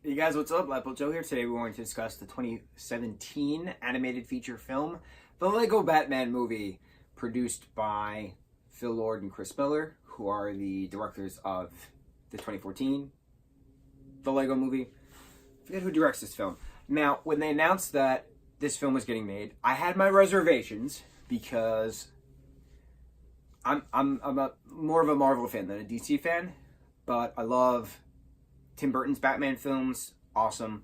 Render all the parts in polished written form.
Hey guys, what's up? Lightboltjoe here. Today we're going to discuss the 2017 animated feature film, the Lego Batman movie, produced by Phil Lord and Chris Miller, who are the directors of the 2014 The Lego Movie. I forget who directs this film. Now, when they announced that this film was getting made, I had my reservations because I'm more of a Marvel fan than a DC fan, but I love Tim Burton's Batman films, awesome.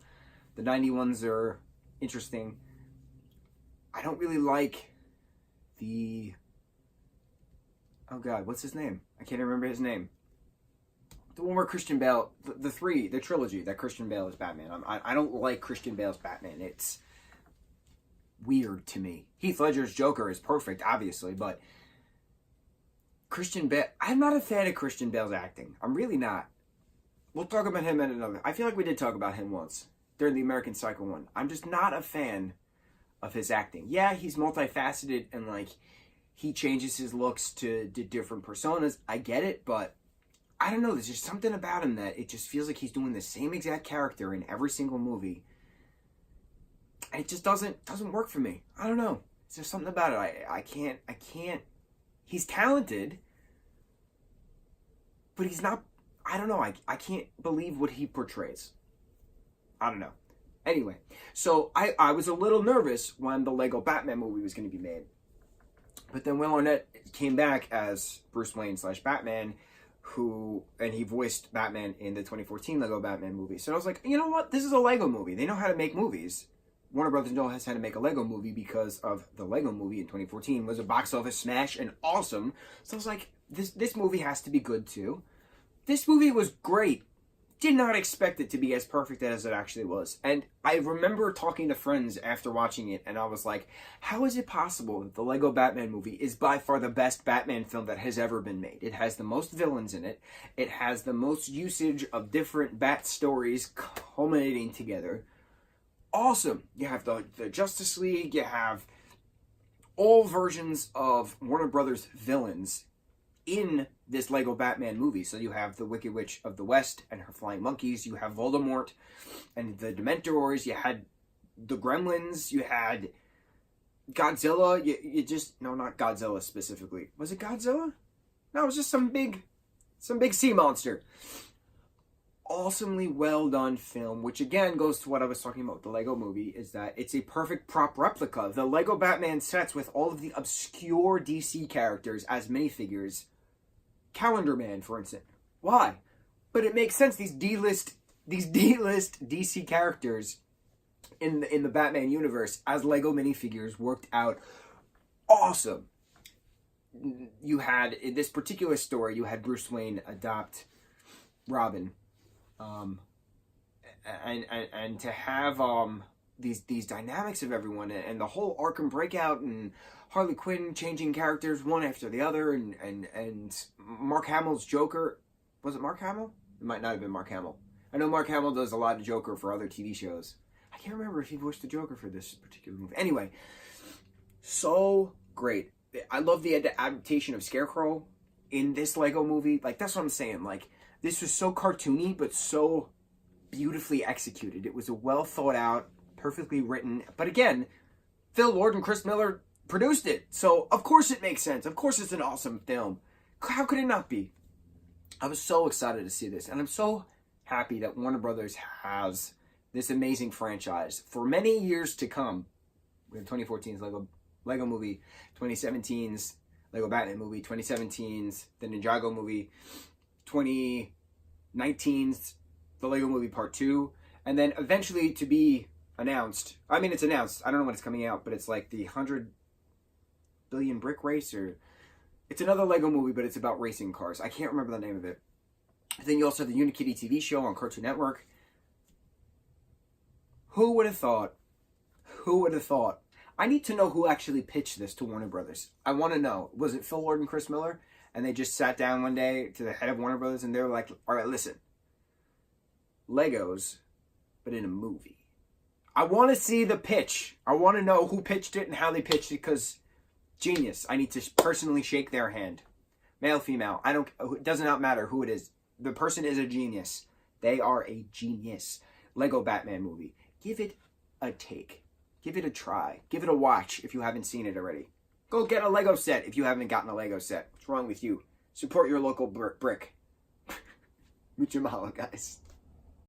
The 90 ones are interesting. I don't really like the... Oh God, what's his name? I can't remember his name. The one where Christian Bale, the trilogy that Christian Bale is Batman. I don't like Christian Bale's Batman. It's weird to me. Heath Ledger's Joker is perfect, obviously, but Christian Bale... I'm not a fan of Christian Bale's acting. I'm really not. We'll talk about him at another... I feel like we did talk about him once during the American Psycho one. I'm just not a fan of his acting. Yeah, he's multifaceted and, like, he changes his looks to different personas. I get it, but I don't know. There's just something about him that it just feels like he's doing the same exact character in every single movie. And it just doesn't work for me. I don't know. It's just something about it. I can't... He's talented, but he's not... I don't know. I can't believe what he portrays. I don't know. Anyway, so I was a little nervous when the Lego Batman movie was going to be made. But then Will Arnett came back as Bruce Wayne / Batman, and he voiced Batman in the 2014 Lego Batman movie. So I was like, you know what? This is a Lego movie. They know how to make movies. Warner Brothers knows how to make a Lego movie because of the Lego movie in 2014 was a box office smash and awesome. So I was like, this movie has to be good too. This movie was great. Did not expect it to be as perfect as it actually was. And I remember talking to friends after watching it, and I was like, how is it possible that the Lego Batman movie is by far the best Batman film that has ever been made? It has the most villains in it. It has the most usage of different Bat stories culminating together. Awesome. You have the Justice League. You have all versions of Warner Brothers villains in this Lego Batman movie. So you have the Wicked Witch of the West and her flying monkeys. You have Voldemort and the Dementors. You had the Gremlins. You had Godzilla. You just... No, not Godzilla specifically. Was it Godzilla? No, it was just some big sea monster. Awesomely well done film, which again goes to what I was talking about with the Lego movie, is that it's a perfect prop replica of the Lego Batman sets with all of the obscure DC characters as minifigures. Calendar Man, for instance. Why? But it makes sense. These D-list DC characters in the Batman universe as Lego minifigures worked out awesome. You had, in this particular story, you had Bruce Wayne adopt Robin. And to have these dynamics of everyone and the whole Arkham breakout and Harley Quinn changing characters one after the other and Mark Hamill's Joker. Was it Mark Hamill? It might not have been Mark Hamill. I know Mark Hamill does a lot of Joker for other TV shows. I can't remember if he voiced the Joker for this particular movie. Anyway, so great. I love the adaptation of Scarecrow in this Lego movie. Like, that's what I'm saying. Like, this was so cartoony, but so beautifully executed. It was a well thought out, perfectly written. But again, Phil Lord and Chris Miller produced it. So, of course it makes sense. Of course it's an awesome film. How could it not be? I was so excited to see this. And I'm so happy that Warner Brothers has this amazing franchise for many years to come. We have 2014's Lego movie, 2017's Lego Batman movie, 2017's the Ninjago movie, 2019's the Lego Movie Part 2, and then eventually to be announced. I mean, it's announced. I don't know when it's coming out, but it's like the 100 billion brick race, or it's another Lego movie, but it's about racing cars. I can't remember the name of it. Then you also have the Unikitty TV show on Cartoon Network. Who would have thought? Who would have thought? I need to know who actually pitched this to Warner Brothers. I want to know. Was it Phil Lord and Chris Miller? And they just sat down one day to the head of Warner Brothers and they were like, all right, listen. Legos, but in a movie. I want to see the pitch. I want to know who pitched it and how they pitched it, because genius. I need to personally shake their hand. Male, female. It does not matter who it is. The person is a genius. They are a genius. Lego Batman movie. Give it a take. Give it a try. Give it a watch if you haven't seen it already. Go get a Lego set if you haven't gotten a Lego set. What's wrong with you? Support your local brick. Mucho mahalo, guys.